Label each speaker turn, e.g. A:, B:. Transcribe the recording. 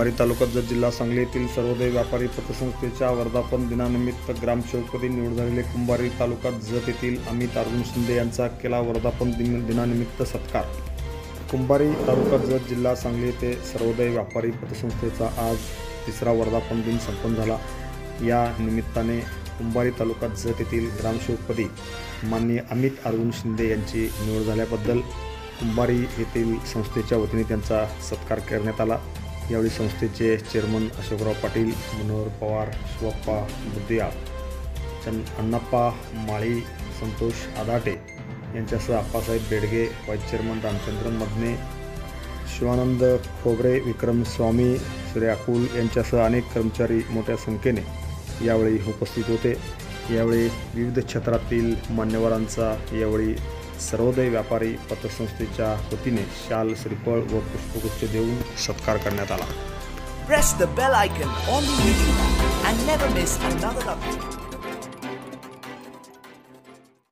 A: कुंभारी तालुका जत जिल्हा सांगली येथील सर्वोदय व्यापारी पतसंस्थेच्या वर्धापन दिनानिमित्त ग्रामसेवकपदी निवड झालेले कुंभारी तालुका जत येथील अमित अर्जुन शिंदे यांचा केला वर्धापन दिनानिमित्त सत्कार। कुंभारी तालुका जत जिल्हा सांगली येथे सर्वोदय व्यापारी पतसंस्थेचा आज तिसरा वर्धापन दिन संपन्न झाला। या निमित्ताने कुंभारी तालुका जत येथील ग्रामसेवकपदी माननीय अमित अर्जुन शिंदे यांची निवड झाल्याबद्दल कुंभारी येथील संस्थेच्या वतीने त्यांचा सत्कार करण्यात आला। यावेळी संस्थेचे चेअरमन अशोकराव पाटील, मनोहर पवार, शिवप्पा बुद्धिया, अण्णाप्पा माळी, संतोष आदाटे यांच्यासह आप्पासाहेब बेडगे, व्हाईस चेअरमन रामचंद्र मदने, शिवानंद खोबरे, विक्रम स्वामी, सूर्याकुल यांच्यासह अनेक कर्मचारी मोठ्या संख्येने यावेळी उपस्थित होते। यावेळी विविध क्षेत्रातील मान्यवरांचा यावेळी सर्वोदय व्यापारी पतसंस्थेच्या वतीने शाल, श्रीफळ व पुष्पगुच्छ देऊन सत्कार करण्यात आला।
B: Press the bell icon on the YouTube and never miss another update.